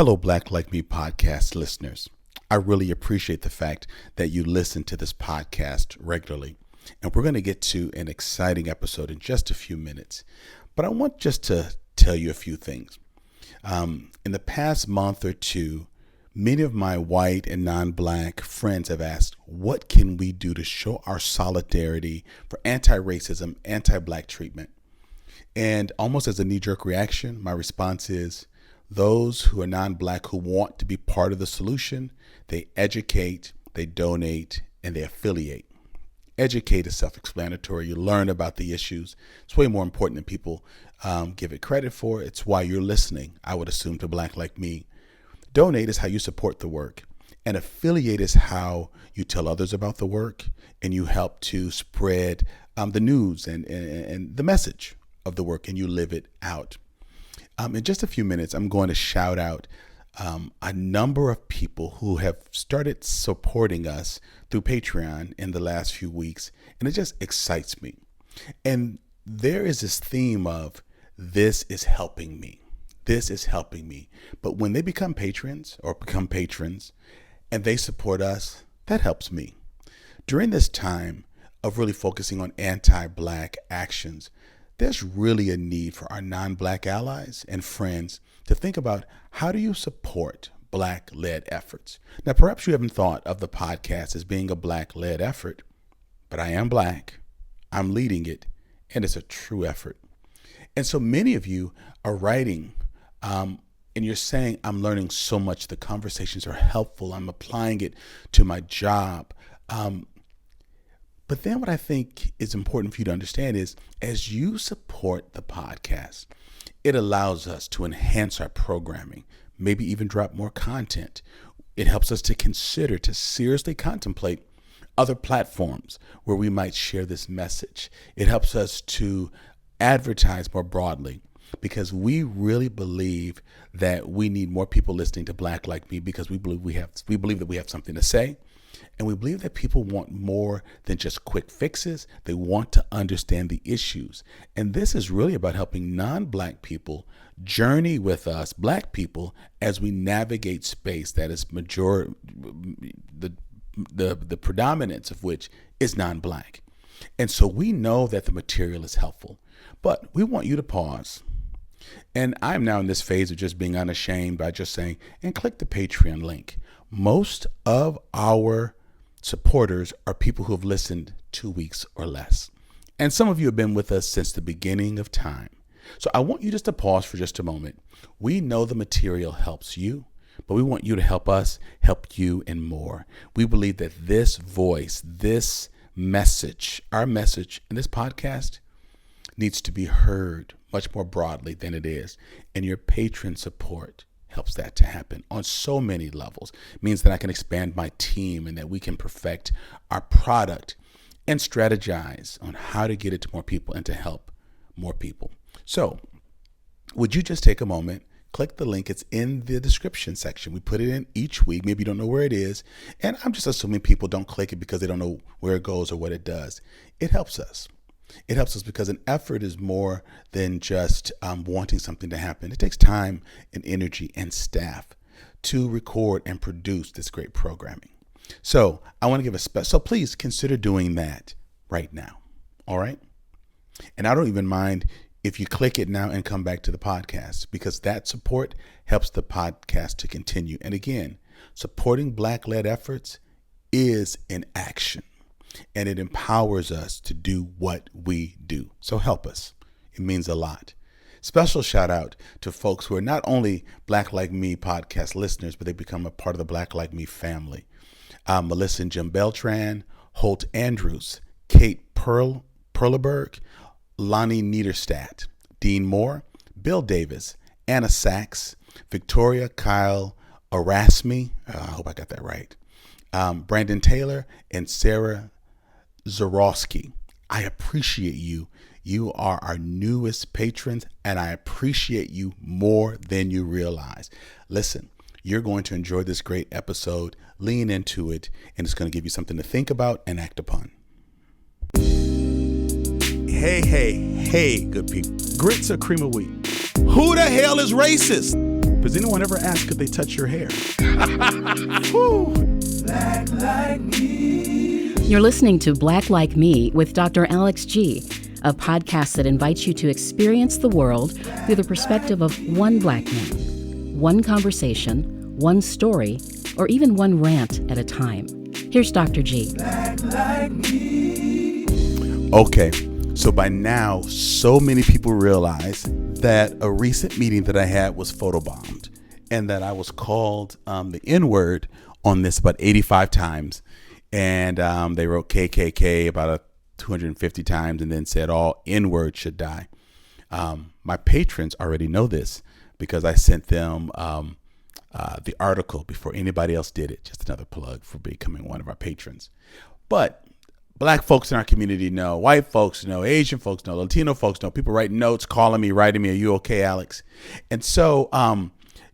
Hello, Black Like Me podcast listeners. I really appreciate the fact that you listen to this podcast regularly. And we're going to get to an exciting episode in just a few minutes. But I want just to tell you a few things. In the past month or two, many of my white and non-Black friends have asked, what can we do to show our solidarity for anti-racism, anti-Black treatment? And almost as a knee-jerk reaction, my response is, those who are non-Black who want to be part of the solution, they educate, they donate, and they affiliate. Educate is self-explanatory. You learn about the issues. It's way more important than people give it credit for. It's why you're listening, I would assume, to Black Like Me. Donate is how you support the work. And affiliate is how you tell others about the work and you help to spread the news and the message of the work, and you live it out. In just a few minutes, I'm going to shout out a number of people who have started supporting us through Patreon in the last few weeks, and it just excites me. And there is this theme of, this is helping me. This is helping me. But when they become patrons and they support us, that helps me. During this time of really focusing on anti-Black actions, there's really a need for our non-Black allies and friends to think about, how do you support Black-led efforts? Now, perhaps you haven't thought of the podcast as being a Black-led effort, but I am Black, I'm leading it, and it's a true effort. And so many of you are writing, and you're saying, I'm learning so much, the conversations are helpful, I'm applying it to my job. But then what I think is important for you to understand is, as you support the podcast, it allows us to enhance our programming, maybe even drop more content. It helps us to consider, to seriously contemplate other platforms where we might share this message. It helps us to advertise more broadly, because we really believe that we need more people listening to Black Like Me, because we believe that we have something to say. And we believe that people want more than just quick fixes. They want to understand the issues. And this is really about helping non-Black people journey with us, Black people, as we navigate space that is the predominance of which is non-Black. And so we know that the material is helpful, but we want you to pause. And I'm now in this phase of just being unashamed by just saying, and click the Patreon link. Most of our supporters are people who have listened 2 weeks or less. And some of you have been with us since the beginning of time. So I want you just to pause for just a moment. We know the material helps you, but we want you to help us help you and more. We believe that this voice, this message, our message in this podcast needs to be heard much more broadly than it is. And your patron support helps that to happen on so many levels. It means that I can expand my team and that we can perfect our product and strategize on how to get it to more people and to help more people. So would you just take a moment, click the link. It's in the description section. We put it in each week. Maybe you don't know where it is. And I'm just assuming people don't click it because they don't know where it goes or what it does. It helps us. It helps us because an effort is more than just wanting something to happen. It takes time and energy and staff to record and produce this great programming. So I want to give so please consider doing that right now. All right. And I don't even mind if you click it now and come back to the podcast, because that support helps the podcast to continue. And again, supporting Black-led efforts is an action. And it empowers us to do what we do. So help us. It means a lot. Special shout out to folks who are not only Black Like Me podcast listeners, but they become a part of the Black Like Me family. Melissa and Jim Beltran, Holt Andrews, Kate Perleberg, Lonnie Niederstadt, Dean Moore, Bill Davis, Anna Sachs, Victoria Kyle Erasmi, I hope I got that right, Brandon Taylor, and Sarah Zorowski. I appreciate you. You are our newest patrons, and I appreciate you more than you realize. Listen, you're going to enjoy this great episode. Lean into it, and it's going to give you something to think about and act upon. Hey, good people. Grits or cream of wheat? Who the hell is racist? Does anyone ever ask could they touch your hair? Black Like Me. You're listening to Black Like Me with Dr. Alex G., a podcast that invites you to experience the world through the perspective of one black man, one conversation, one story, or even one rant at a time. Here's Dr. G. Black Like Me. Okay, so by now, so many people realize that a recent meeting that I had was photobombed and that I was called the N-word on this about 85 times. And they wrote KKK about 250 times and then said all N-words should die. My patrons already know this because I sent them the article before anybody else did it. Just another plug for becoming one of our patrons. But Black folks in our community know, white folks know, Asian folks know, Latino folks know, people writing notes, calling me, writing me, are you okay, Alex? And so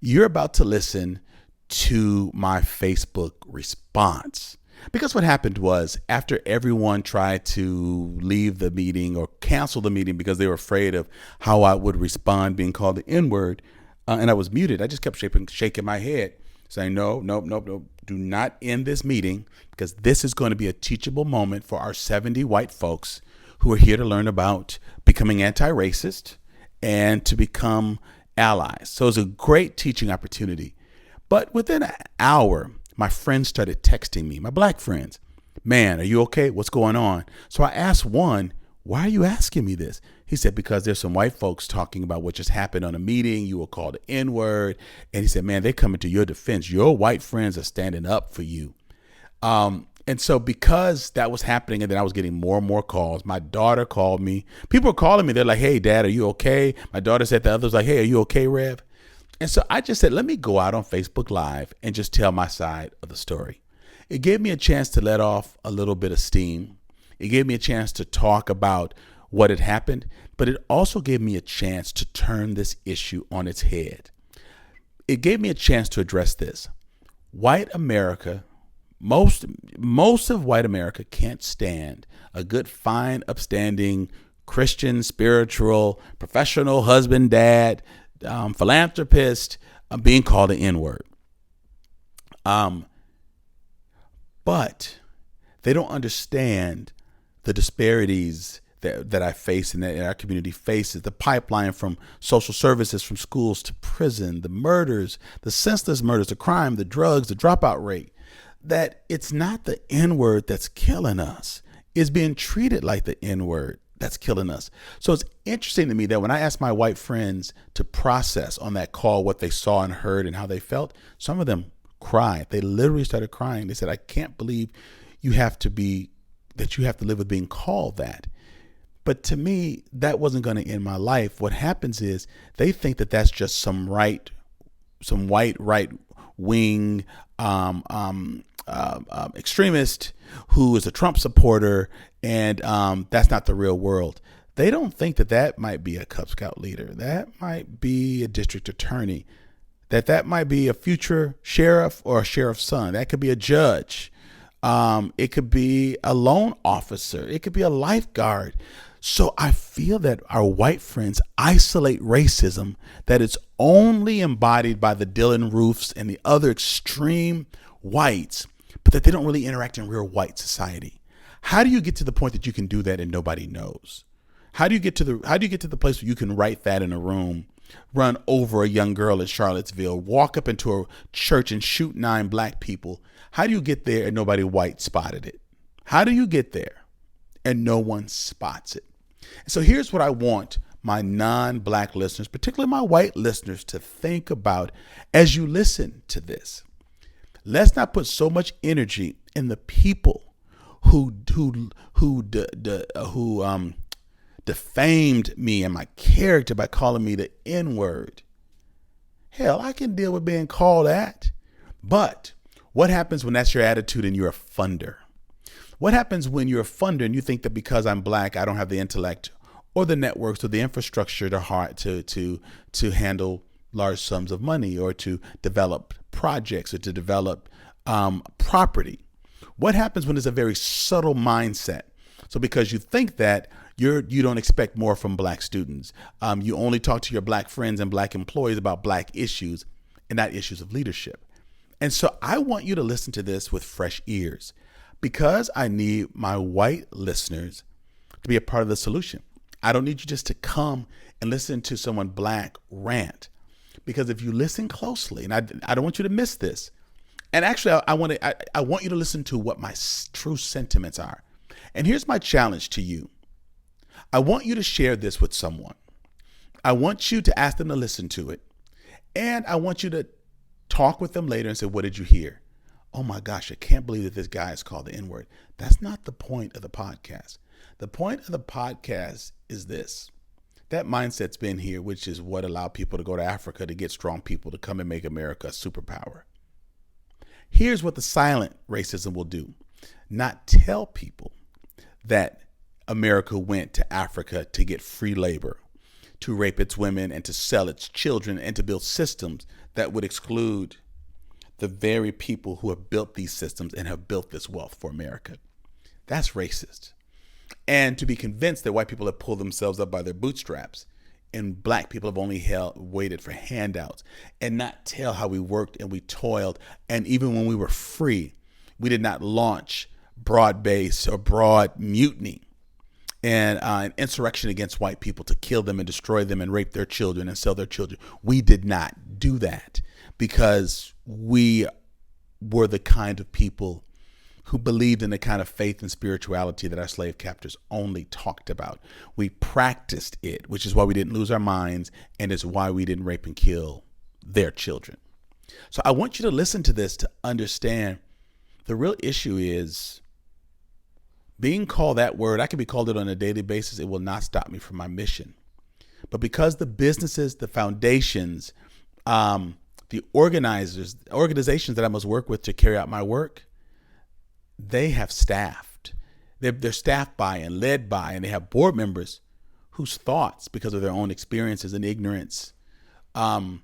you're about to listen to my Facebook response. Because what happened was after everyone tried to leave the meeting or cancel the meeting because they were afraid of how I would respond being called the N-word, and I was muted, I just kept shaking my head saying, no, do not end this meeting because this is going to be a teachable moment for our 70 white folks who are here to learn about becoming anti-racist and to become allies. So it was a great teaching opportunity. But within an hour, my friends started texting me, my black friends, man, are you okay? What's going on? So I asked one, why are you asking me this? He said, because there's some white folks talking about what just happened on a meeting. You were called the N-word. And he said, man, they're coming to your defense. Your white friends are standing up for you. And so because that was happening and then I was getting more and more calls, my daughter called me. People were calling me. They're like, hey, Dad, are you okay? My daughter said to others like, hey, are you okay, Rev? And so I just said, let me go out on Facebook Live and just tell my side of the story. It gave me a chance to let off a little bit of steam. It gave me a chance to talk about what had happened, but it also gave me a chance to turn this issue on its head. It gave me a chance to address this. White America, most of white America can't stand a good, fine, upstanding Christian, spiritual, professional husband, dad, philanthropist being called the N-word. But they don't understand the disparities that I face and that our community faces, the pipeline from social services, from schools to prison, the murders, the senseless murders, the crime, the drugs, the dropout rate, that it's not the N-word that's killing us. It's being treated like the N-word that's killing us. So it's interesting to me that when I asked my white friends to process on that call what they saw and heard and how they felt, some of them cried. They literally started crying. They said, I can't believe you have to live with being called that. But to me, that wasn't going to end my life. What happens is they think that that's just some white right wing extremist who is a Trump supporter, and that's not the real world. They don't think that might be a Cub Scout leader, that might be a district attorney, that might be a future sheriff or a sheriff's son, that could be a judge. It could be a loan officer. It could be a lifeguard. So I feel that our white friends isolate racism, that it's only embodied by the Dylan Roofs and the other extreme whites, but that they don't really interact in real white society. How do you get to the point that you can do that and nobody knows? How do you get to the place where you can write that in a room, run over a young girl at Charlottesville, walk up into a church and shoot 9 black people? How do you get there and nobody white spotted it? How do you get there and no one spots it? So here's what I want my non-black listeners, particularly my white listeners, to think about as you listen to this. Let's not put so much energy in the people who defamed me and my character by calling me the N-word. Hell, I can deal with being called that. But what happens when that's your attitude and you're a funder? What happens when you're a funder and you think that because I'm black, I don't have the intellect or the networks or the infrastructure to handle large sums of money or to develop projects or to develop property? What happens when it's a very subtle mindset? So because you think that, you don't expect more from black students. You only talk to your black friends and black employees about black issues. and not issues of leadership. And so I want you to listen to this with fresh ears, because I need my white listeners to be a part of the solution. I don't need you just to come and listen to someone black rant, because if you listen closely, and I don't want you to miss this. And actually, I want you to listen to what my true sentiments are. And here's my challenge to you. I want you to share this with someone. I want you to ask them to listen to it. And I want you to talk with them later and say, what did you hear? Oh my gosh, I can't believe that this guy is called the N-word. That's not the point of the podcast. The point of the podcast is this. That mindset's been here, which is what allowed people to go to Africa to get strong people to come and make America a superpower. Here's what the silent racism will do. Not tell people that America went to Africa to get free labor, to rape its women and to sell its children, and to build systems that would exclude the very people who have built these systems and have built this wealth for America. That's racist. And to be convinced that white people have pulled themselves up by their bootstraps and black people have only waited for handouts, and not tell how we worked and we toiled. And even when we were free, we did not launch broad-based or broad mutiny and an insurrection against white people to kill them and destroy them and rape their children and sell their children. We did not do that, because we were the kind of people who believed in the kind of faith and spirituality that our slave captors only talked about. We practiced it, which is why we didn't lose our minds, and is why we didn't rape and kill their children. So I want you to listen to this to understand the real issue is being called that word. I can be called it on a daily basis. It will not stop me from my mission. But because the businesses, the foundations, the organizations that I must work with to carry out my work, they have staffed. They're staffed by and led by, and they have board members whose thoughts, because of their own experiences and ignorance, have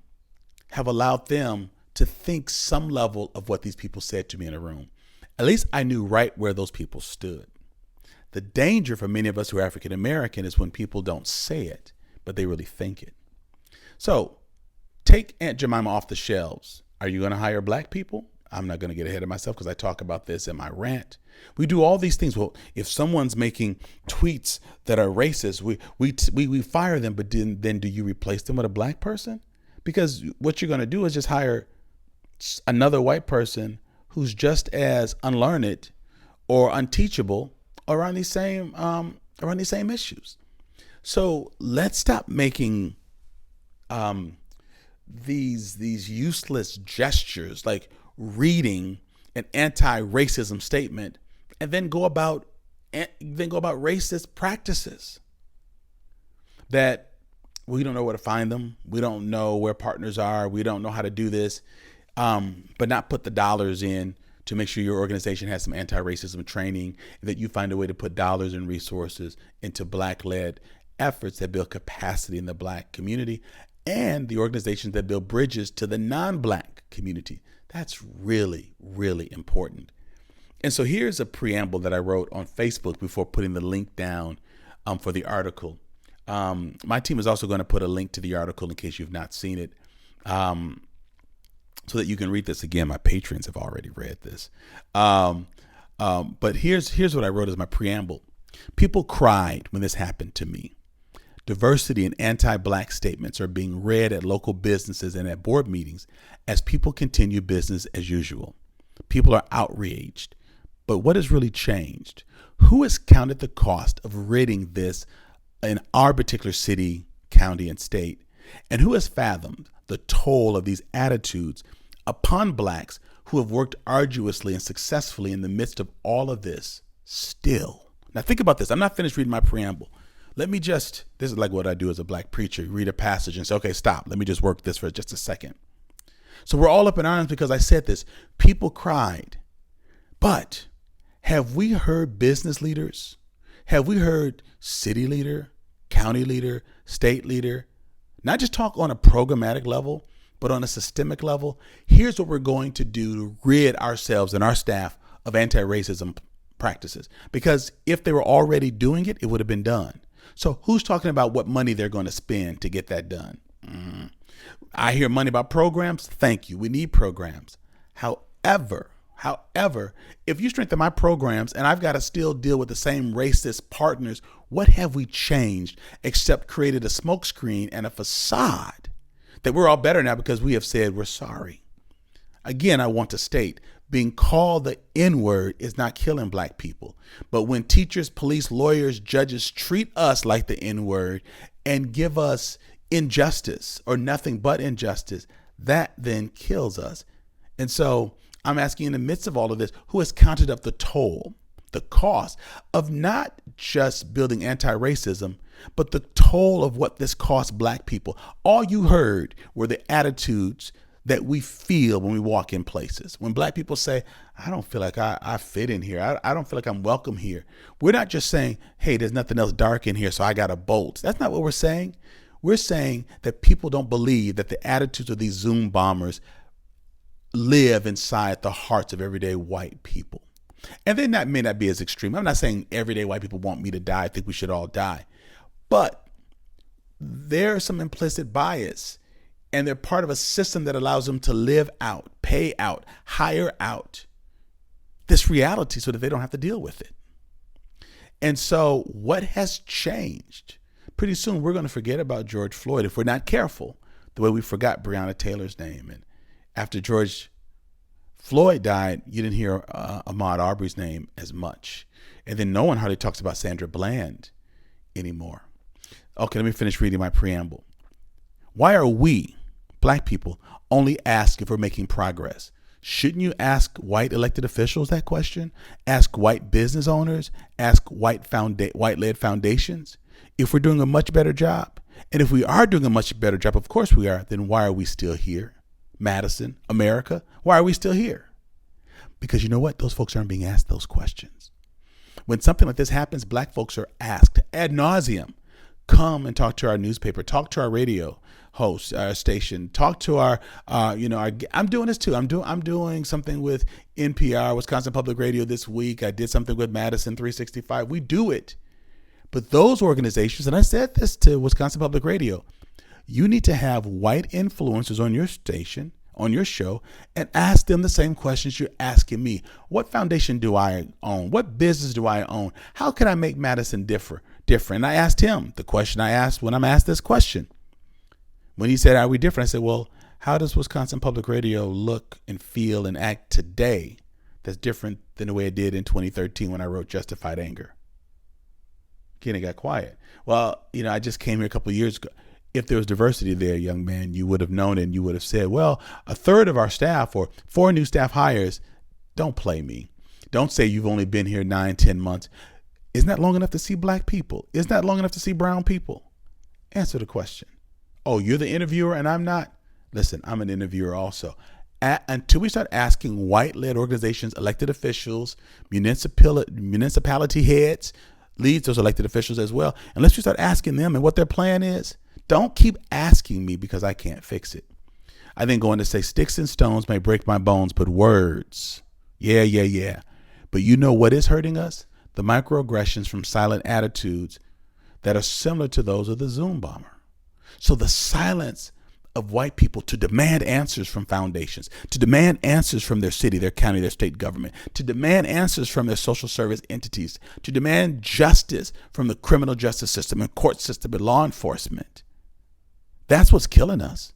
allowed them to think some level of what these people said to me in a room. At least I knew right where those people stood. The danger for many of us who are African American is when people don't say it, but they really think it. So take Aunt Jemima off the shelves. Are you going to hire black people? I'm not going to get ahead of myself because I talk about this in my rant. We do all these things. Well, if someone's making tweets that are racist, we fire them, but then do you replace them with a black person? Because what you're going to do is just hire another white person who's just as unlearned or unteachable around these same issues. So let's stop making these useless gestures like reading an anti-racism statement and then go about racist practices that we don't know where to find them. We don't know where partners are. We don't know how to do this, but not put the dollars in to make sure your organization has some anti-racism training, that you find a way to put dollars and resources into black-led efforts that build capacity in the black community and the organizations that build bridges to the non-black community. That's really, really important. And so here's a preamble that I wrote on Facebook before putting the link down for the article. My team is also going to put a link to the article in case you've not seen it, so that you can read this again. My patrons have already read this. But here's what I wrote as my preamble. People cried when this happened to me. Diversity and anti-black statements are being read at local businesses and at board meetings as people continue business as usual. People are outraged. But what has really changed? Who has counted the cost of ridding this in our particular city, county, and state? And who has fathomed the toll of these attitudes upon blacks who have worked arduously and successfully in the midst of all of this still? Now think about this. I'm not finished reading my preamble. This is like what I do as a black preacher, read a passage and say, okay, stop. Let me just work this for just a second. So we're all up in arms because I said this. People cried. But have we heard business leaders? Have we heard city leader, county leader, state leader, not just talk on a programmatic level, but on a systemic level? Here's what we're going to do to rid ourselves and our staff of anti-racism practices. Because if they were already doing it, it would have been done. So who's talking about what money they're going to spend to get that done? I hear money about programs. Thank you. We need programs. However, if you strengthen my programs and I've got to still deal with the same racist partners, what have we changed except created a smokescreen and a facade that we're all better now because we have said we're sorry? Again, I want to state, being called the N-word is not killing black people. But when teachers, police, lawyers, judges treat us like the N-word and give us injustice or nothing but injustice, that then kills us. And so I'm asking, in the midst of all of this, who has counted up the toll, the cost of not just building anti-racism, but the toll of what this costs black people? All you heard were the attitudes that we feel when we walk in places. When black people say, I don't feel like I fit in here. I don't feel like I'm welcome here. We're not just saying, hey, there's nothing else dark in here, so I got to bolt. That's not what we're saying. We're saying that people don't believe that the attitudes of these Zoom bombers live inside the hearts of everyday white people. And they may not be as extreme. I'm not saying everyday white people want me to die. I think we should all die. But there's some implicit bias, and they're part of a system that allows them to live out, pay out, hire out this reality so that they don't have to deal with it. And so what has changed? Pretty soon we're going to forget about George Floyd if we're not careful, the way we forgot Breonna Taylor's name. And after George Floyd died, you didn't hear Ahmaud Arbery's name as much. And then no one hardly talks about Sandra Bland anymore. Okay, let me finish reading my preamble. Why are we, black people, only asked if we're making progress? Shouldn't you ask white elected officials that question? Ask white business owners? Ask white-led foundations? If we're doing a much better job? And if we are doing a much better job, of course we are, then why are we still here? Madison, America, why are we still here? Because you know what? Those folks aren't being asked those questions. When something like this happens, black folks are asked ad nauseum, come and talk to our newspaper, talk to our radio host, our station, talk to our I'm doing this too. I'm doing something with NPR, Wisconsin Public Radio this week. I did something with Madison 365. We do it. But those organizations, and I said this to Wisconsin Public Radio, you need to have white influencers on your station, on your show, and ask them the same questions you're asking me. What foundation do I own? What business do I own? How can I make Madison different? And I asked him the question I asked when I'm asked this question. When he said, are we different? I said, well, how does Wisconsin Public Radio look and feel and act today that's different than the way it did in 2013 when I wrote Justified Anger? Again, it got quiet. Well, I just came here a couple of years ago. If there was diversity there, young man, you would have known it, and you would have said, well, a third of our staff or 4 new staff hires. Don't play me. Don't say you've only been here 9, 10 months. Isn't that long enough to see black people? Isn't that long enough to see brown people? Answer the question. Oh, you're the interviewer and I'm not? Listen, I'm an interviewer also. Until we start asking white-led organizations, elected officials, municipality heads, leads those elected officials as well, unless we start asking them and what their plan is, don't keep asking me because I can't fix it. I then go on to say, sticks and stones may break my bones, but words, yeah. But you know what is hurting us? The microaggressions from silent attitudes that are similar to those of the Zoom bomber. So the silence of white people to demand answers from foundations, to demand answers from their city, their county, their state government, to demand answers from their social service entities, to demand justice from the criminal justice system and court system and law enforcement. That's what's killing us.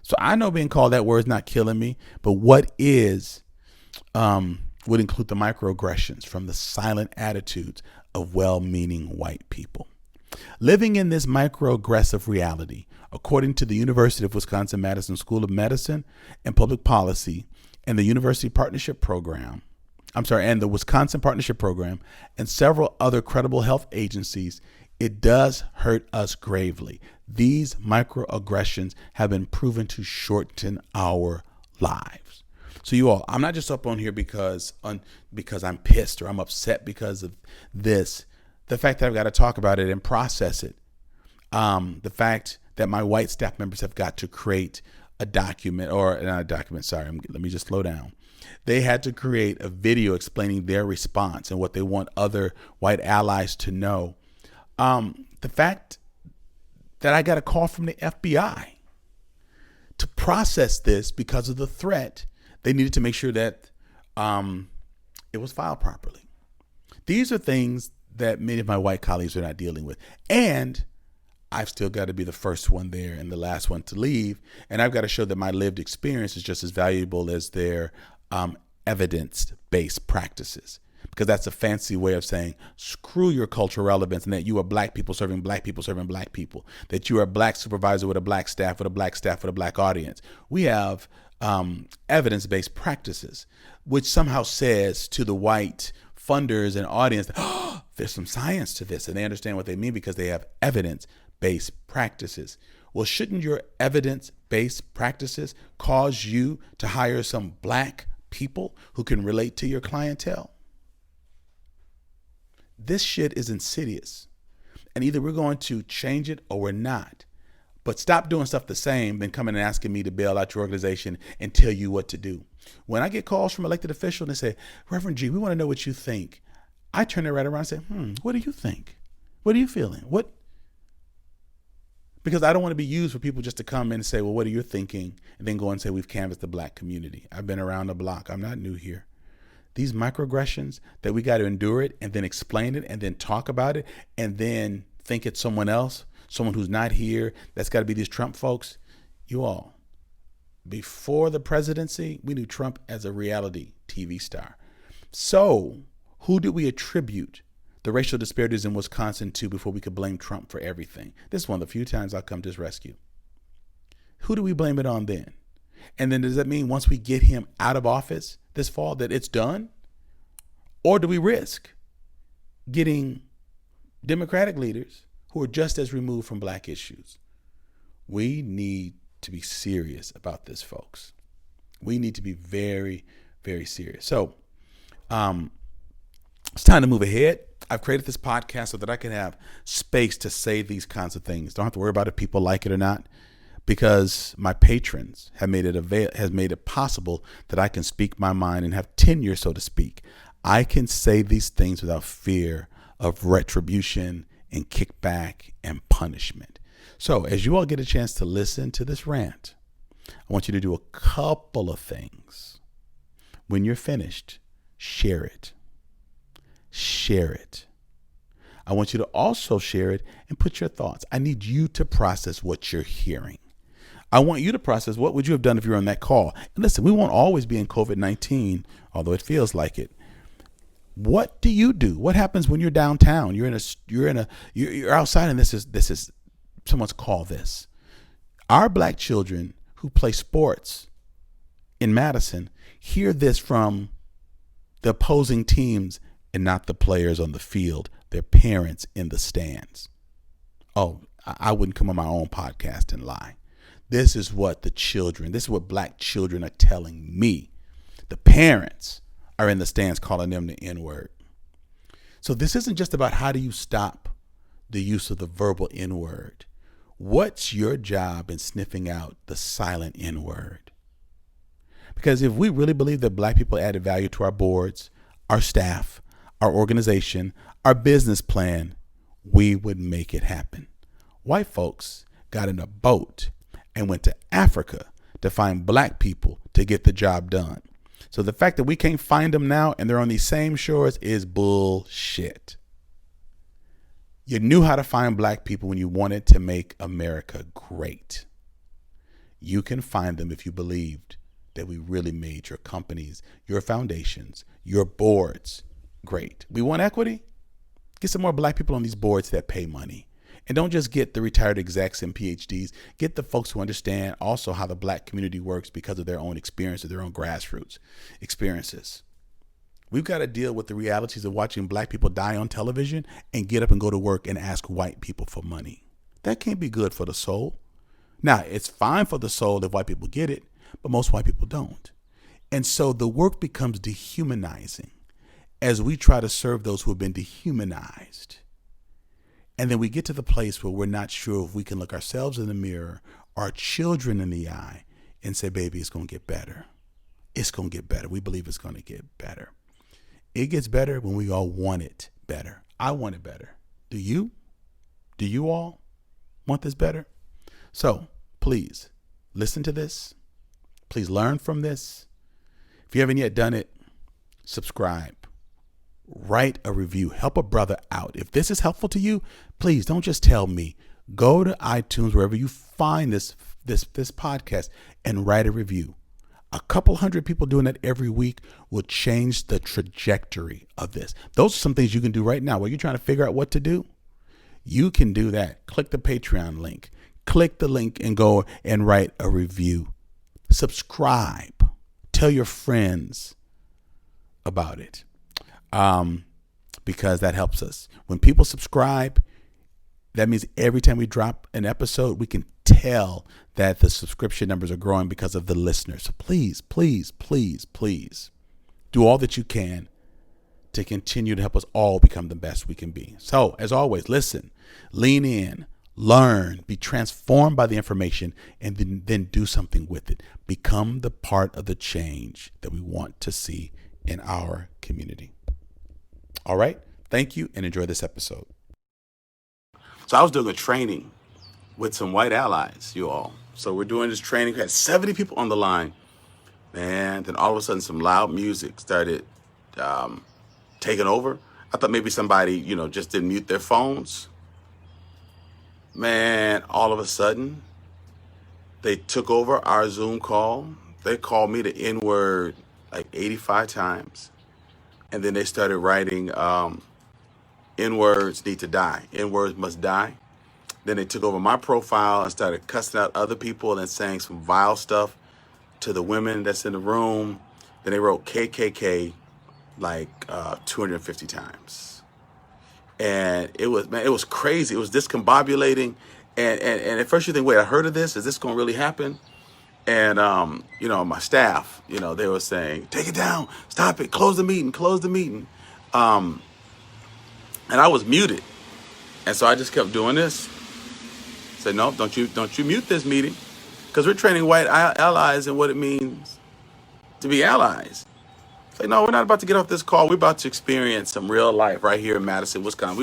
So I know being called that word is not killing me, but what is would include the microaggressions from the silent attitudes of well-meaning white people. Living in this microaggressive reality, according to the University of Wisconsin-Madison School of Medicine and Public Policy and the University Partnership Program, and the Wisconsin Partnership Program and several other credible health agencies, it does hurt us gravely. These microaggressions have been proven to shorten our lives. So you all, I'm not just up on here because I'm pissed or I'm upset because of this. The fact that I've got to talk about it and process it. The fact that my white staff members have got to create a document, or not a document, sorry, let me just slow down. They had to create a video explaining their response and what they want other white allies to know. The fact that I got a call from the FBI to process this because of the threat, they needed to make sure that it was filed properly. These are things that many of my white colleagues are not dealing with. And I've still got to be the first one there and the last one to leave. And I've got to show that my lived experience is just as valuable as their evidence-based practices. Because that's a fancy way of saying, screw your cultural relevance and that you are black people serving black people serving black people. That you are a black supervisor with a black staff, with a black staff, with a black audience. We have evidence-based practices, which somehow says to the white funders and audience, that, oh, there's some science to this. And they understand what they mean because they have evidence-based practices. Well, shouldn't your evidence-based practices cause you to hire some black people who can relate to your clientele? This shit is insidious. And either we're going to change it or we're not. But stop doing stuff the same than coming and asking me to bail out your organization and tell you what to do. When I get calls from elected officials and they say, Reverend G, we want to know what you think, I turn it right around and say, what do you think? What are you feeling? What? Because I don't want to be used for people just to come in and say, well, what are you thinking? And then go and say, we've canvassed the black community. I've been around the block. I'm not new here. These microaggressions that we got to endure it and then explain it and then talk about it and then think it's someone else, someone who's not here, that's got to be these Trump folks. You all, before the presidency, we knew Trump as a reality TV star. So who did we attribute the racial disparities in Wisconsin to before we could blame Trump for everything? This is one of the few times I'll come to his rescue. Who do we blame it on then? And then does that mean once we get him out of office this fall that it's done? Or do we risk getting Democratic leaders who are just as removed from black issues? We need to be serious about this, folks. We need to be very, very serious. So it's time to move ahead. I've created this podcast so that I can have space to say these kinds of things. Don't have to worry about if people like it or not, because my patrons have made it possible that I can speak my mind and have tenure, so to speak. I can say these things without fear of retribution and kickback and punishment. So as you all get a chance to listen to this rant, I want you to do a couple of things. When you're finished, share it. Share it. I want you to also share it and put your thoughts. I need you to process what you're hearing. I want you to process what would you have done if you were on that call. And listen, we won't always be in COVID-19, although it feels like it. What do you do? What happens when you're downtown? You're outside, and this is someone's call. This. Our black children who play sports in Madison hear this from the opposing teams and not the players on the field, their parents in the stands. Oh, I wouldn't come on my own podcast and lie. This is what black children are telling me. The parents are in the stands calling them the N-word. So this isn't just about how do you stop the use of the verbal N-word. What's your job in sniffing out the silent N-word? Because if we really believe that black people added value to our boards, our staff, our organization, our business plan, we would make it happen. White folks got in a boat and went to Africa to find black people to get the job done. So the fact that we can't find them now and they're on these same shores is bullshit. You knew how to find black people when you wanted to make America great. You can find them if you believed that we really made your companies, your foundations, your boards great. We want equity? Get some more black people on these boards that pay money. And don't just get the retired execs and PhDs. Get the folks who understand also how the black community works because of their own experiences, their own grassroots experiences. We've got to deal with the realities of watching black people die on television and get up and go to work and ask white people for money. That can't be good for the soul. Now, it's fine for the soul if white people get it, but most white people don't. And so the work becomes dehumanizing as we try to serve those who have been dehumanized. And then we get to the place where we're not sure if we can look ourselves in the mirror, our children in the eye, and say, baby, it's going to get better. It's going to get better. We believe it's going to get better. It gets better when we all want it better. I want it better. Do you? Do you all want this better? So please listen to this. Please learn from this. If you haven't yet done it, subscribe. Write a review. Help a brother out. If this is helpful to you, please don't just tell me. Go to iTunes, wherever you find this podcast, and write a review. A couple hundred people doing that every week will change the trajectory of this. Those are some things you can do right now while you're trying to figure out what to do. You can do that. Click the Patreon link. Click the link and go and write a review. Subscribe. Tell your friends about it. Because that helps us. When people subscribe, that means every time we drop an episode, we can tell that the subscription numbers are growing because of the listeners. So please, please, please, please do all that you can to continue to help us all become the best we can be. So as always, listen, lean in, learn, be transformed by the information, and then do something with it. Become the part of the change that we want to see in our community. All right. Thank you and enjoy this episode. So I was doing a training with some white allies, you all. So we're doing this training. We had 70 people on the line. Man, then all of a sudden some loud music started taking over. I thought maybe somebody, just didn't mute their phones. Man, all of a sudden they took over our Zoom call. They called me the N-word like 85 times. And then they started writing, N-words need to die. N-words must die. Then they took over my profile and started cussing out other people and saying some vile stuff to the women that's in the room. Then they wrote KKK like 250 times. And it was crazy. It was discombobulating. And at first you think, wait, I heard of this. Is this going to really happen? And, my staff, they were saying, take it down, stop it, close the meeting. And I was muted. And so I just kept doing this. Said, no, don't you mute this meeting. Because we're training white allies in what it means to be allies. Say, no, we're not about to get off this call. We're about to experience some real life right here in Madison, Wisconsin.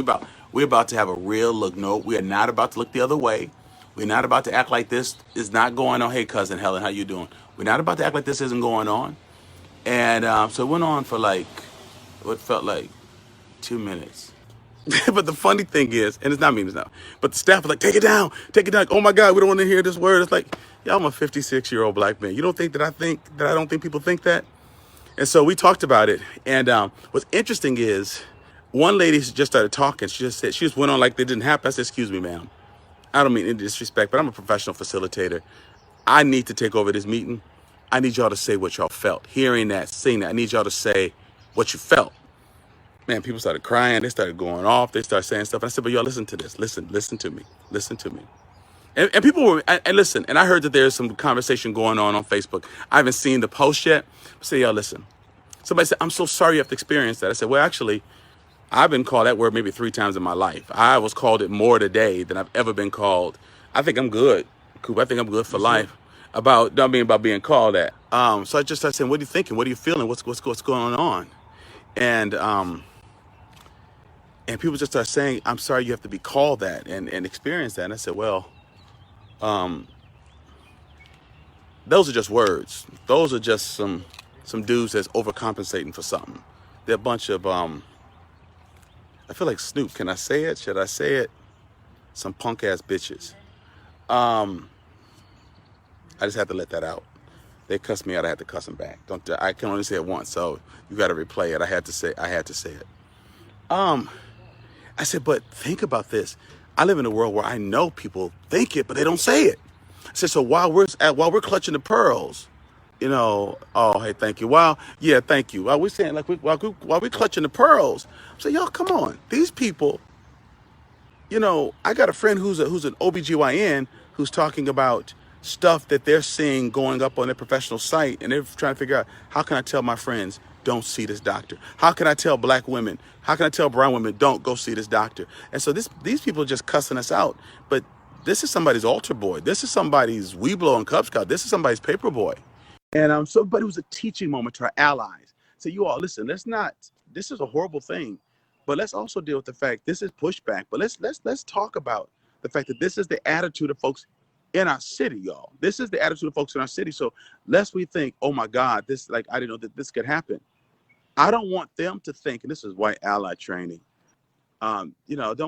We're about to have a real look. No, we are not about to look the other way. We're not about to act like this is not going on. Hey, cousin Helen, how you doing? We're not about to act like this isn't going on. And so it went on for what felt like 2 minutes. But the funny thing is, and it's not me, but the staff was like, take it down. Oh my God, we don't want to hear this word. It's like, yeah, I'm a 56-year-old black man. You don't think that I don't think people think that? And so we talked about it. And what's interesting is one lady just started talking. She just went on like it didn't happen. I said, excuse me, ma'am. I don't mean any disrespect, but I'm a professional facilitator. I need to take over this meeting. I need y'all to say what y'all felt. Hearing that, seeing that, I need y'all to say what you felt. Man, people started crying. They started going off. They started saying stuff. And I said, but y'all listen to this. Listen to me. And people were, and listen, and I heard that there's some conversation going on Facebook. I haven't seen the post yet. I said, y'all listen. Somebody said, I'm so sorry you have to experience that. I said, well, actually, I've been called that word maybe 3 times in my life. I was called it more today than I've ever been called. I think I'm good, Coop. I think I'm good for life about being called that. So I just started saying, what are you thinking? What are you feeling? What's going on? And people just start saying, I'm sorry you have to be called that and experience that. And I said, well, those are just words. Those are just some dudes that's overcompensating for something. They're a bunch of, I feel like Snoop. Can I say it? Should I say it? Some punk ass bitches. I just had to let that out. They cussed me out. I had to cuss them back. I can only say it once, so you got to replay it. I had to say it. I said, but think about this. I live in a world where I know people think it, but they don't say it. I said, so while we're clutching the pearls, oh, hey, thank you. Wow, yeah, thank you. While we're saying while we're clutching the pearls, I said, y'all, come on. These people, I got a friend who's an OBGYN who's talking about stuff that they're seeing going up on their professional site, and they're trying to figure out, how can I tell my friends don't see this doctor? How can I tell black women? How can I tell brown women don't go see this doctor? And so these people are just cussing us out. But this is somebody's altar boy. This is somebody's Weeblo and Cub Scout. This is somebody's paper boy. And but it was a teaching moment to our allies. So you all listen. This is a horrible thing, but let's also deal with the fact this is pushback. But let's talk about the fact that this is the attitude of folks in our city, y'all. This is the attitude of folks in our city. So lest we think, oh my God, this, like, I didn't know that this could happen. I don't want them to think, and this is white ally training, don't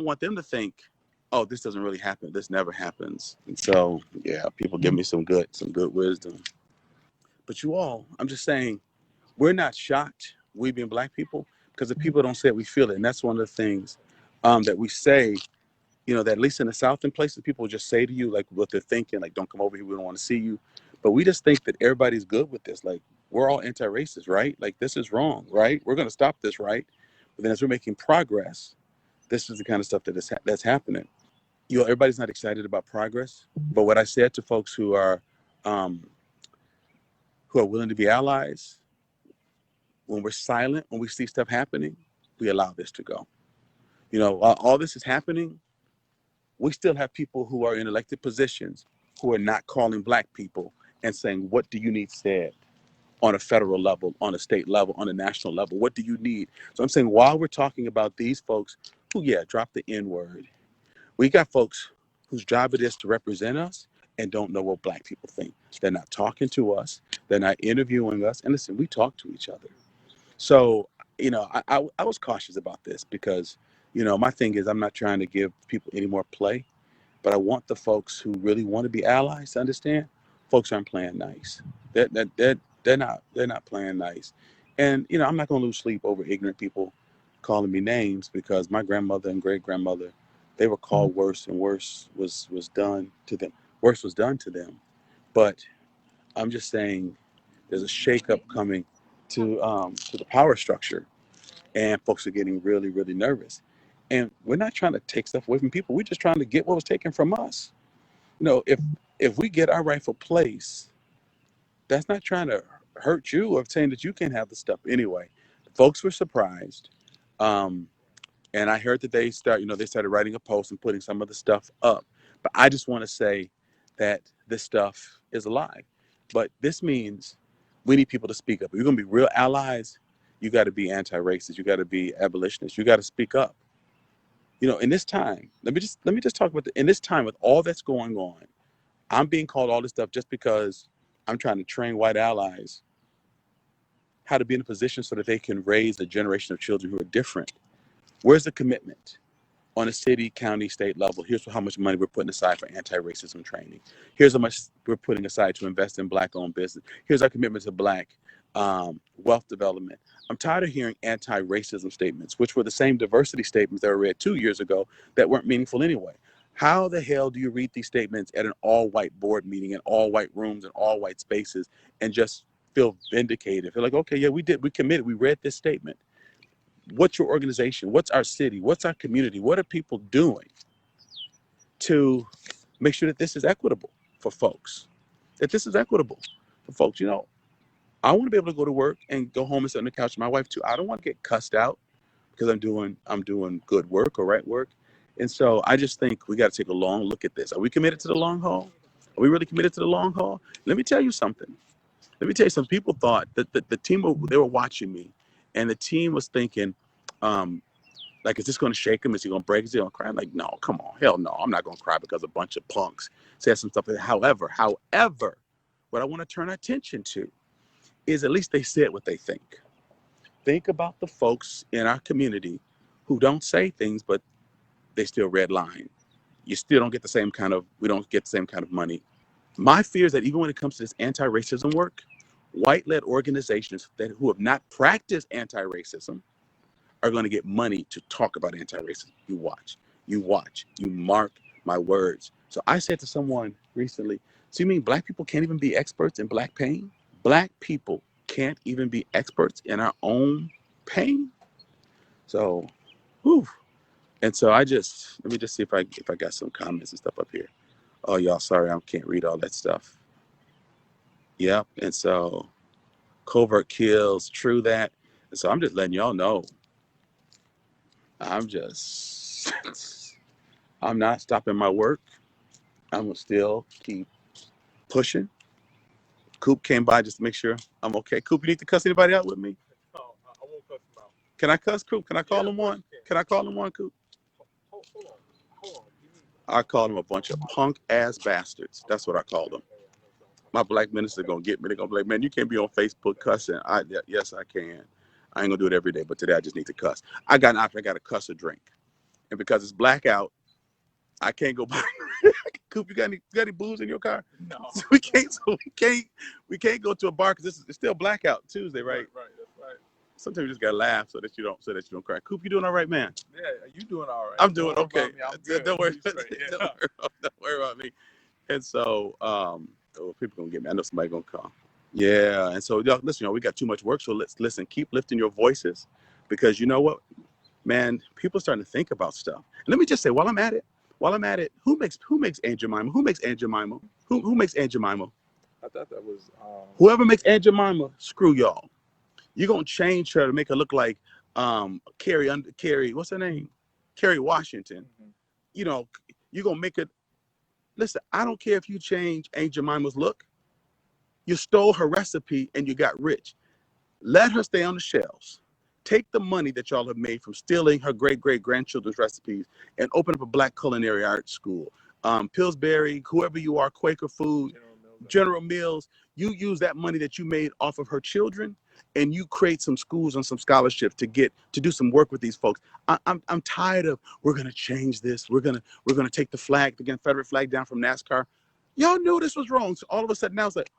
want them to think, oh, this doesn't really happen. This never happens. And so, yeah, people give me some good wisdom. But you all, I'm just saying, we're not shocked, we being Black people, because if people don't say it, we feel it. And that's one of the things that we say, that at least in the South in places, people just say to you, like, what they're thinking, like, don't come over here, we don't want to see you. But we just think that everybody's good with this. Like, we're all anti-racist, right? Like, this is wrong, right? We're going to stop this, right? But then as we're making progress, this is the kind of stuff that's happening. Everybody's not excited about progress. But what I said to folks who are willing to be allies, when we're silent, when we see stuff happening, we allow this to go. All this is happening, we still have people who are in elected positions who are not calling Black people and saying, what do you need said on a federal level, on a state level, on a national level? What do you need? So I'm saying, while we're talking about these folks who, drop the N-word, we got folks whose job it is to represent us and don't know what Black people think. They're not talking to us. They're not interviewing us. And listen, we talk to each other. So, I was cautious about this because, my thing is, I'm not trying to give people any more play, but I want the folks who really want to be allies to understand folks aren't playing nice. They're not playing nice. And, I'm not going to lose sleep over ignorant people calling me names, because my grandmother and great grandmother, they were called worse, and worse was done to them. Worse was done to them. But I'm just saying there's a shakeup coming to the power structure, and folks are getting really, really nervous. And we're not trying to take stuff away from people. We're just trying to get what was taken from us. If we get our rightful place, that's not trying to hurt you or saying that you can't have the stuff. Anyway, folks were surprised. And I heard that they started writing a post and putting some of the stuff up. But I just want to say that this stuff is a lie. But this means we need people to speak up. If you're going to be real allies, you got to be anti-racist. You got to be abolitionists. You got to speak up. In this time, let me just talk about in this time with all that's going on, I'm being called all this stuff just because I'm trying to train white allies how to be in a position so that they can raise a generation of children who are different. Where's the commitment on a city, county, state level? Here's how much money we're putting aside for anti-racism training. Here's how much we're putting aside to invest in Black-owned business. Here's our commitment to Black wealth development. I'm tired of hearing anti-racism statements, which were the same diversity statements that were read 2 years ago that weren't meaningful anyway. How the hell do you read these statements at an all-white board meeting, in all-white rooms, and all-white spaces, and just feel vindicated? Feel like, okay, yeah, we committed, we read this statement. What's your organization? What's our city? What's our community? What are people doing to make sure that this is equitable for folks? That this is equitable for folks. I want to be able to go to work and go home and sit on the couch with my wife too. I don't want to get cussed out because I'm doing good work or right work. And so I just think we got to take a long look at this. Are we committed to the long haul? Are we really committed to the long haul? Let me tell you something. Some people thought that the team, they were watching me, and the team was thinking, like, is this going to shake him? Is he going to break? Is he going to cry? I'm like, no, come on. Hell no. I'm not going to cry because a bunch of punks said some stuff. However, what I want to turn our attention to is at least they said what they think. Think about the folks in our community who don't say things, but they still redline. You still don't get we don't get the same kind of money. My fear is that even when it comes to this anti-racism work, white-led organizations who have not practiced anti-racism are going to get money to talk about anti-racism. You mark my words. So I said to someone recently, so you mean Black people can't even be experts in Black pain? Black people can't even be experts in our own pain? So, whew. And so let me just see if I got some comments and stuff up here. Oh, y'all, sorry, I can't read all that stuff. Yep. And so covert kills, true that. And so I'm just letting y'all know. I'm not stopping my work. I'm gonna still keep pushing. Coop came by just to make sure I'm okay. Coop, you need to cuss anybody out with me? No, I won't cuss him out. Can I cuss Coop? Can I call him one? Can I call him one, Coop? Hold on. I call them a bunch of punk ass bastards. That's what I call them. My black minister gonna get me. They're gonna be like, man, you can't be on Facebook cussing. Yes, I can. I ain't gonna do it every day, but today I just need to cuss. I got an option. I got to cuss or drink, and because it's blackout, I can't go buy. Coop, you got any booze in your car? No. So we can't go to a bar because it's still blackout Tuesday, right? Right. That's right. Sometimes you just gotta laugh so that you don't cry. Coop, you doing all right, man? Yeah, you doing all right? I'm doing okay. I'm good. Don't worry. You straight, yeah. Don't worry about me. And so, people gonna get me. I know somebody gonna call. Yeah. And so, y'all, listen, we got too much work. So let's listen. Keep lifting your voices, because you know what, man, people are starting to think about stuff. And let me just say, while I'm at it, who makes Aunt Jemima? Who makes Aunt Jemima? Who makes Aunt Jemima? I thought that was Whoever makes Aunt Jemima, screw y'all. You're gonna change her to make her look like Carrie, what's her name? Kerry Washington. Mhm. You know, you're gonna make it. Listen, I don't care if you change Aunt Jemima's look. You stole her recipe and you got rich. Let her stay on the shelves. Take the money that y'all have made from stealing her great-great-grandchildren's recipes and open up a black culinary arts school. Pillsbury, whoever you are, Quaker Food, General Mills, you use that money that you made off of her children and you create some schools and some scholarships to do some work with these folks. I'm tired of, we're gonna change this. We're gonna take the Confederate flag down from NASCAR. Y'all knew this was wrong. So all of a sudden now it's like,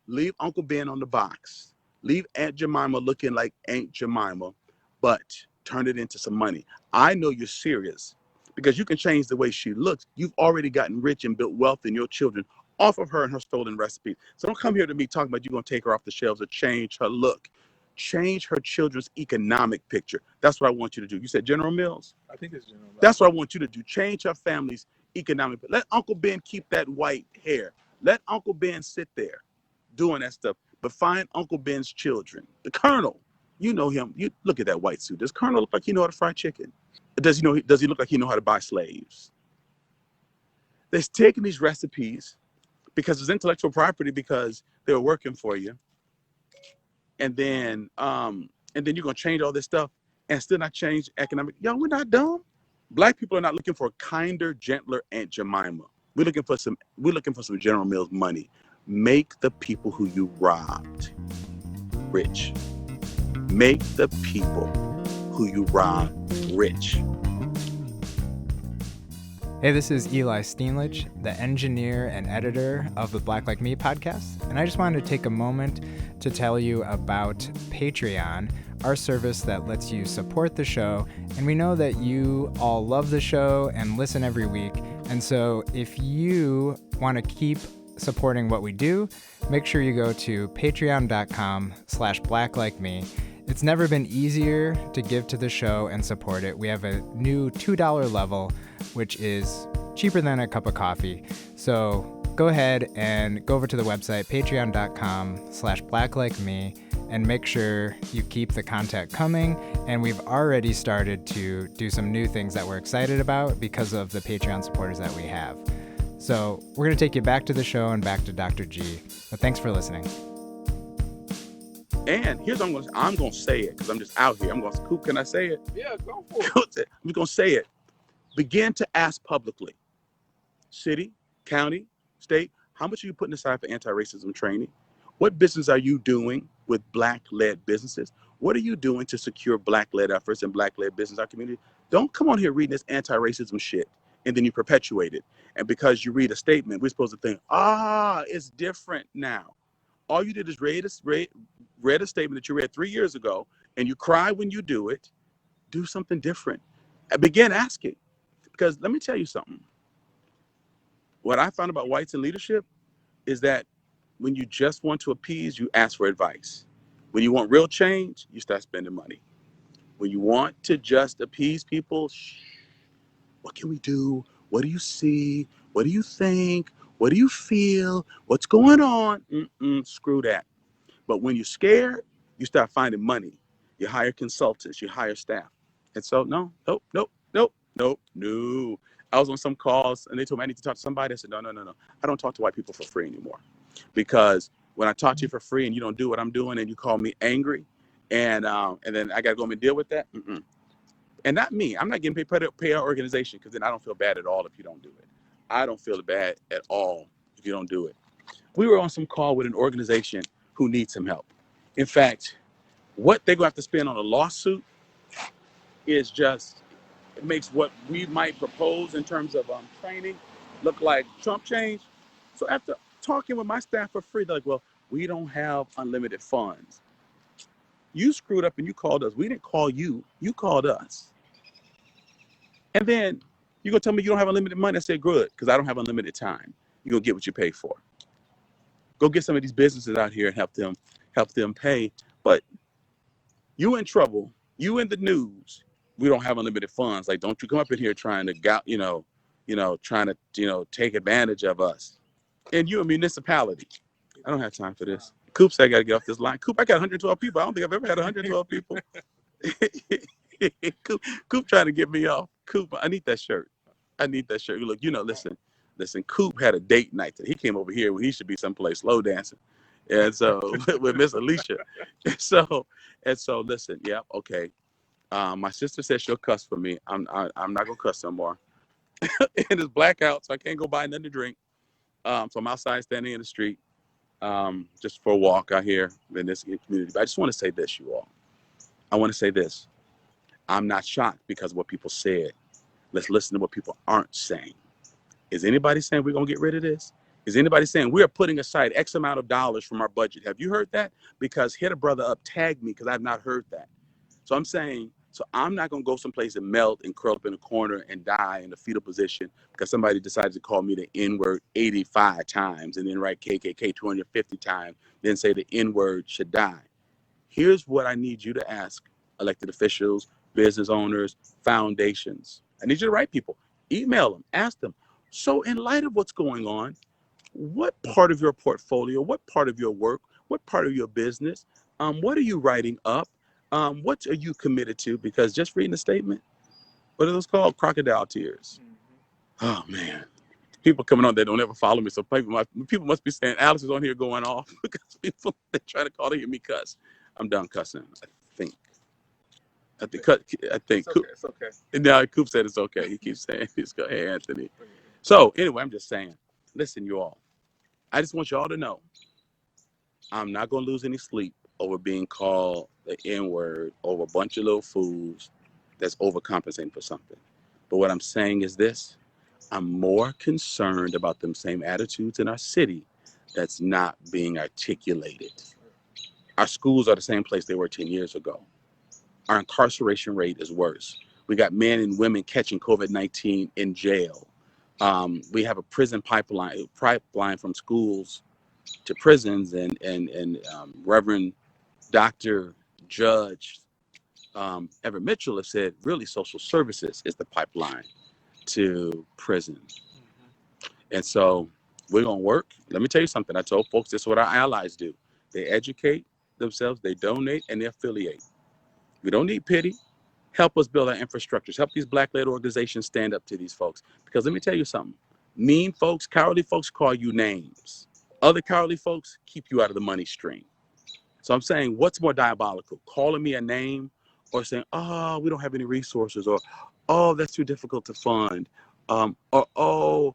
leave Uncle Ben on the box. Leave Aunt Jemima looking like Aunt Jemima, but turn it into some money. I know you're serious because you can change the way she looks. You've already gotten rich and built wealth in your children off of her and her stolen recipes. So don't come here to me talking about you're going to take her off the shelves or change her look. Change her children's economic picture. That's what I want you to do. You said General Mills? I think it's General Mills. That's what I want you to do. Change her family's economic. Let Uncle Ben keep that white hair. Let Uncle Ben sit there doing that stuff. But find Uncle Ben's children. The Colonel, you know him. You look at that white suit. Does Colonel look like he know how to fry chicken? Does he look like he know how to buy slaves? They're taking these recipes because it's intellectual property, because they were working for you. And then you're gonna change all this stuff and still not change economic. Y'all, we're not dumb. Black people are not looking for a kinder, gentler Aunt Jemima. We're looking for some General Mills money. Make the people who you robbed rich. Make the people who you robbed rich. Hey, this is Eli Steenlich, the engineer and editor of the Black Like Me podcast, and I just wanted to take a moment to tell you about Patreon, our service that lets you support the show. And we know that you all love the show and listen every week, and so if you want to keep supporting what we do, make sure you go to patreon.com/blacklikeme. It's never been easier to give to the show and support it. We have a new $2 level, which is cheaper than a cup of coffee. So go ahead and go over to the website, patreon.com/blacklikeme, and make sure you keep the content coming. And we've already started to do some new things that we're excited about because of the Patreon supporters that we have. So we're going to take you back to the show and back to Dr. G. But thanks for listening. And here's what I'm going to say it because I'm just out here. Coop, can I say it? Yeah, go for it. I'm going to say it. Begin to ask publicly. City, county, state, how much are you putting aside for anti-racism training? What business are you doing with Black-led businesses? What are you doing to secure Black-led efforts and Black-led business in our community? Don't come on here reading this anti-racism shit and then you perpetuate it. And because you read a statement, we're supposed to think, it's different now. All you did is read a statement that you read 3 years ago, and you cry when you do it. Do something different. And begin asking. Because let me tell you something. What I found about whites in leadership is that when you just want to appease, you ask for advice. When you want real change, you start spending money. When you want to just appease people, what can we do? What do you see? What do you think? What do you feel? What's going on? Screw that. But when you're scared, you start finding money. You hire consultants, you hire staff. And so, nope. I was on some calls and they told me I need to talk to somebody. I said, no. I don't talk to white people for free anymore. Because when I talk to you for free and you don't do what I'm doing and you call me angry and then I got to go home and deal with that, And not me. I'm not getting paid pay our organization, because then I don't feel bad at all if you don't do it. I don't feel bad at all if you don't do it. We were on some call with an organization who needs some help. In fact, what they're going to have to spend on a lawsuit is just, it makes what we might propose in terms of training look like Trump change. So after talking with my staff for free, they're like, well, we don't have unlimited funds. You screwed up and you called us. We didn't call you. You called us. And then you're going to tell me you don't have unlimited money? I said, good, because I don't have unlimited time. You're going to get what you pay for. Go get some of these businesses out here and help them pay. But you in trouble. You in the news. We don't have unlimited funds. Like, don't you come up in here trying to, trying to, take advantage of us. And you're a municipality. I don't have time for this. Coop said I got to get off this line. Coop, I got 112 people. I don't think I've ever had 112 people. Coop trying to get me off. Coop, I need that shirt. Look, listen, Coop had a date night. He came over here when he should be someplace slow dancing. And so with Miss Alicia. And so listen, yeah, okay. My sister said she'll cuss for me. I'm not gonna cuss no more. And it's blackout, so I can't go buy nothing to drink. So I'm outside standing in the street, just for a walk out here in this community. But I just want to say this, you all. I want to say this. I'm not shocked because of what people said. Let's listen to what people aren't saying. Is anybody saying we're gonna get rid of this? Is anybody saying we are putting aside X amount of dollars from our budget? Have you heard that? Because hit a brother up, tag me, because I've not heard that. So I'm saying, so I'm not going to go someplace and melt and curl up in a corner and die in a fetal position because somebody decides to call me the N-word 85 times and then write KKK 250 times, then say the N-word should die. Here's what I need you to ask elected officials, business owners, foundations. I need you to write people, email them, ask them. So in light of what's going on, what part of your portfolio, what part of your work, what part of your business, what are you writing up? What are you committed to? Because just reading the statement, what are those called? Crocodile tears. Oh, man. People coming on that don't ever follow me. So people must be saying, Alex is on here going off because people, they're trying to call to hear me cuss. I'm done cussing, I think. I think. It's okay. Now, Coop said it's okay. He keeps saying, hey, Anthony. So anyway, I'm just saying, listen, you all. I just want you all to know, I'm not going to lose any sleep over being called the N-word over a bunch of little fools that's overcompensating for something. But what I'm saying is this, I'm more concerned about them same attitudes in our city that's not being articulated. Our schools are the same place they were 10 years ago. Our incarceration rate is worse. We got men and women catching COVID-19 in jail. We have a prison pipeline from schools to prisons, and Reverend Dr. Judge Everett Mitchell has said really social services is the pipeline to prison. And so we're going to work. Let me tell you something. I told folks this is what our allies do. They educate themselves, they donate, and they affiliate. We don't need pity. Help us build our infrastructures. Help these Black-led organizations stand up to these folks. Because let me tell you something. Mean folks, cowardly folks call you names. Other cowardly folks keep you out of the money stream. So I'm saying, what's more diabolical? Calling me a name or saying, oh, we don't have any resources, or, oh, that's too difficult to fund, or, oh.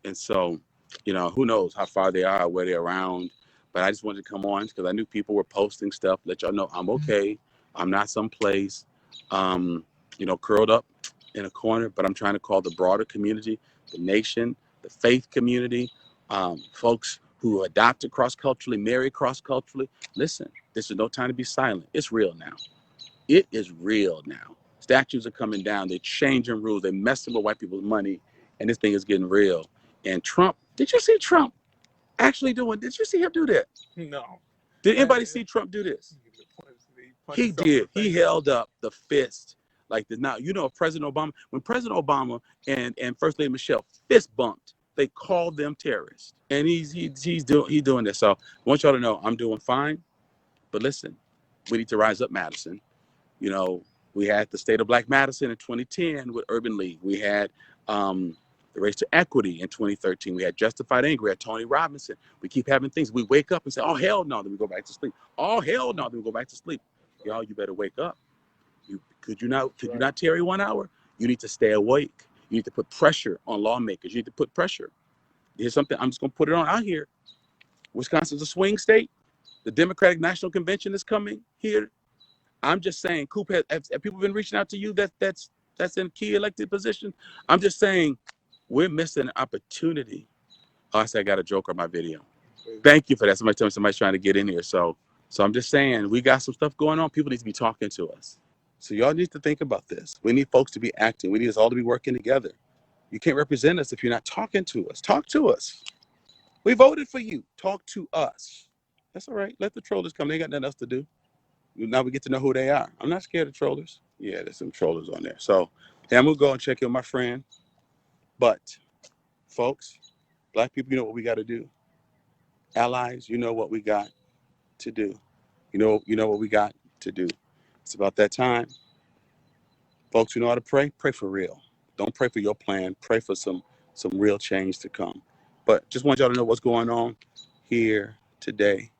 And so, who knows how far they are, where they're around. But I just wanted to come on because I knew people were posting stuff, let y'all know I'm okay. I'm not someplace, curled up in a corner, but I'm trying to call the broader community, the nation, the faith community, folks who adopted cross-culturally, marry cross-culturally. Listen, this is no time to be silent. It's real now. It is real now. Statues are coming down. They're changing rules. They're messing with white people's money, and this thing is getting real. And Trump, did you see Trump actually did you see him do that? No. Did anybody see Trump do this? He did. He held up the fist like this. Now, President Obama, when President Obama and First Lady Michelle fist bumped, they called them terrorists. And he's doing this. So I want y'all to know I'm doing fine. But listen, we need to rise up, Madison. We had the State of Black Madison in 2010 with Urban League. We had the Race to Equity in 2013. We had Justified Anger. We had Tony Robinson. We keep having things. We wake up and say, oh, hell no. Then we go back to sleep. Oh, hell no. Then we go back to sleep. Y'all, you better wake up. Could you not tarry 1 hour? You need to stay awake. You need to put pressure on lawmakers. You need to put pressure. Here's something, I'm just going to put it on out here. Wisconsin's a swing state. The Democratic National Convention is coming here. I'm just saying, Coop, have people been reaching out to you that's in key elected positions? I'm just saying, we're missing an opportunity. Oh, I said I got a joke on my video. Thank you for that. Somebody told me somebody's trying to get in here. So I'm just saying, we got some stuff going on. People need to be talking to us. So y'all need to think about this. We need folks to be acting. We need us all to be working together. You can't represent us if you're not talking to us. Talk to us. We voted for you. Talk to us. That's all right. Let the trollers come. They got nothing else to do. Now we get to know who they are. I'm not scared of trollers. Yeah, there's some trollers on there. So, hey, I'm going to go and check in with my friend. But, folks, Black people, you know what we got to do. Allies, you know what we got to do. You know what we got to do. It's about that time. Folks, you know how to pray? Pray for real. Don't pray for your plan. Pray for some real change to come. But just want y'all to know what's going on here today.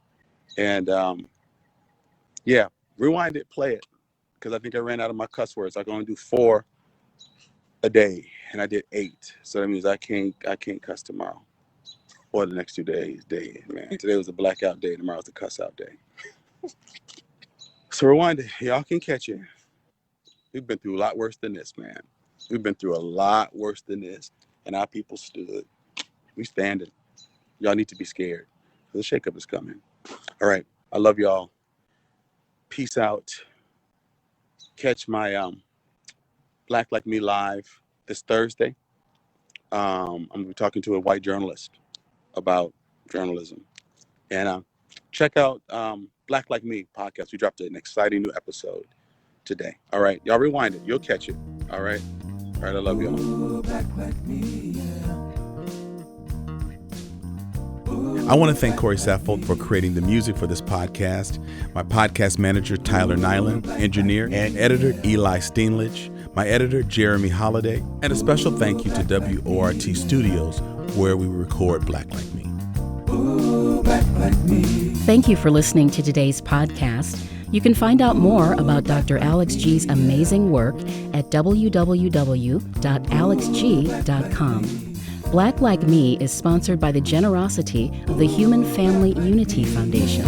And yeah, rewind it, play it. Because I think I ran out of my cuss words. I'm going to do 4 a day, and I did 8. So that means I can't cuss tomorrow or the next 2 days. Man, today was a blackout day. Tomorrow's the cuss out day. So rewind it. Y'all can catch it. We've been through a lot worse than this, man. We've been through a lot worse than this, and our people stood. We standing. Y'all need to be scared. The shakeup is coming. All right. I love y'all. Peace out. Catch my Black Like Me live this Thursday. I'm going to be talking to a white journalist about journalism. And check out Black Like Me podcast. We dropped an exciting new episode today. All right. Y'all rewind it. You'll catch it. All right. All right. I love y'all. Ooh, Black like me, yeah. I want to thank Corey Saffold for creating the music for this podcast, my podcast manager, Tyler Nyland, engineer and editor, Eli Steenlich, my editor, Jeremy Holliday, and a special thank you to WORT Studios, where we record Black Like Me. Ooh, Black like me. Thank you for listening to today's podcast. You can find out more about Dr. Alex G's amazing work at www.alexg.com. Black Like Me is sponsored by the generosity of the Human Family Unity Foundation.